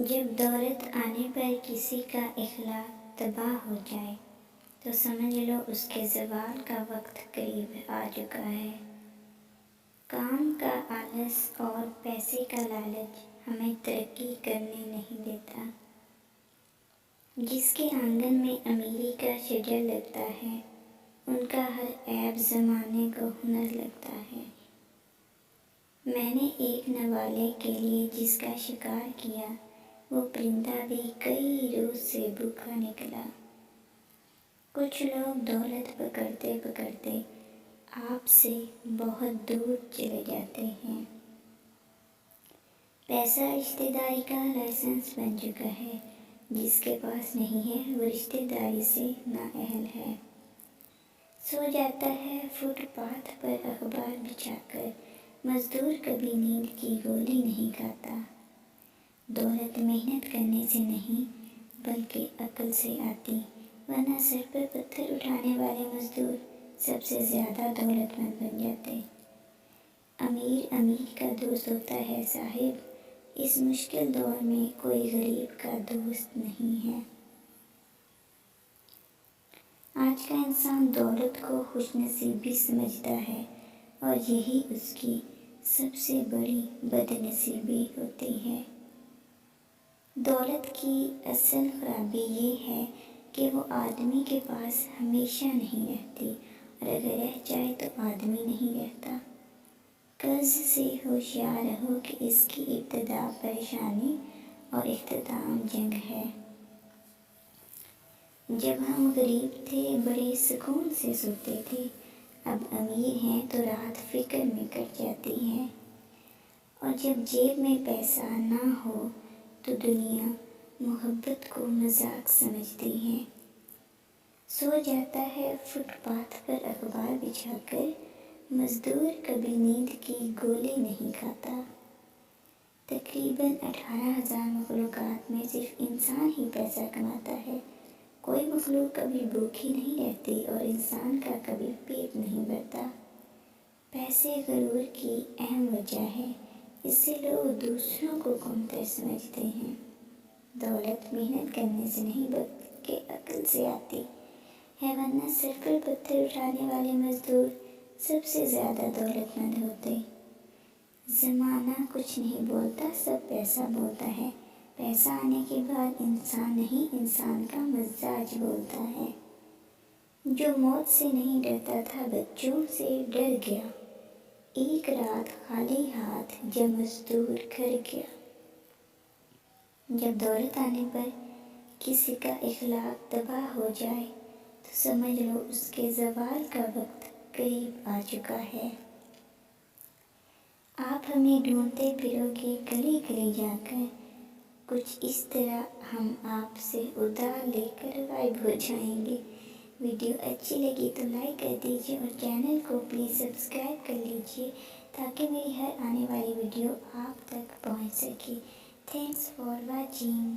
جب دولت آنے پر کسی کا اخلاق تباہ ہو جائے تو سمجھ لو اس کے زوال کا وقت قریب آ چکا ہے۔ کام کا آلس اور پیسے کا لالچ ہمیں ترقی کرنے نہیں دیتا۔ جس کے آنگن میں امیری کا شجر لگتا ہے، ان کا ہر عیب زمانے کو ہنر لگتا ہے۔ میں نے ایک نوالے کے لیے جس کا شکار کیا، وہ پرندہ بھی کئی روز سے بھوکا نکلا۔ کچھ لوگ دولت پکڑتے پکڑتے آپ سے بہت دور چلے جاتے ہیں۔ پیسہ رشتہ داری کا لائسنس بن چکا ہے۔ جس کے پاس نہیں ہے وہ رشتہ داری سے نااہل ہے۔ سو جاتا ہے فٹ پاتھ پر اخبار بچھا کر، مزدور کبھی نیند کی گولی نہیں کھاتا۔ دولت محنت کرنے سے نہیں بلکہ عقل سے آتی، ورنہ سر پر پتھر اٹھانے والے مزدور سب سے زیادہ دولت مند بن جاتے۔ امیر امیر کا دوست ہوتا ہے صاحب، اس مشکل دور میں کوئی غریب کا دوست نہیں ہے۔ آج کا انسان دولت کو خوش نصیبی سمجھتا ہے، اور یہی اس کی سب سے بڑی بد نصیبی ہوتی ہے۔ دولت کی اصل خرابی یہ ہے کہ وہ آدمی کے پاس ہمیشہ نہیں رہتی، اور اگر رہ جائے تو آدمی نہیں رہتا۔ قرض سے ہوشیار رہو کہ اس کی ابتدا پریشانی اور اختتام جنگ ہے۔ جب ہم غریب تھے بڑے سکون سے سوتے تھے، اب امیر ہیں تو رات فکر میں کٹ جاتی ہے۔ اور جب جیب میں پیسہ نہ ہو تو دنیا محبت کو مذاق سمجھتی ہے۔ سو جاتا ہے فٹ پاتھ پر اخبار بچھا کر، مزدور کبھی نیند کی گولی نہیں کھاتا۔ تقریباً 18,000 مخلوقات میں صرف انسان ہی پیسہ کماتا ہے۔ کوئی مخلوق کبھی بھوکی نہیں رہتی اور انسان کا کبھی پیٹ نہیں بھرتا۔ پیسے غرور کی اہم وجہ ہے، اس سے لوگ دوسروں کو کمتر سمجھتے ہیں۔ دولت محنت کرنے سے نہیں بلکہ عقل سے آتی ہے، ورنہ سر پر پتھر اٹھانے والے مزدور سب سے زیادہ دولت مند ہوتے۔ زمانہ کچھ نہیں بولتا، سب پیسہ بولتا ہے۔ پیسہ آنے کے بعد انسان نہیں، انسان کا مزاج بولتا ہے۔ جو موت سے نہیں ڈرتا تھا بچوں سے ڈر گیا، ایک رات خالی ہاتھ جب مزدور گھر گیا۔ جب دولت آنے پر کسی کا اخلاق تباہ ہو جائے تو سمجھ لو اس کے زوال کا وقت قریب آ چکا ہے۔ آپ ہمیں ڈھونڈتے پھرو گے گلی گلی جا کر، کچھ اس طرح ہم آپ سے ادار لے کر غائب ہو جائیں گے۔ ویڈیو اچھی لگی تو لائک کر دیجیے اور چینل کو پلیز سبسکرائب کر لیجیے تاکہ میری ہر آنے والی ویڈیو آپ تک پہنچ سکے۔ Thanks for watching.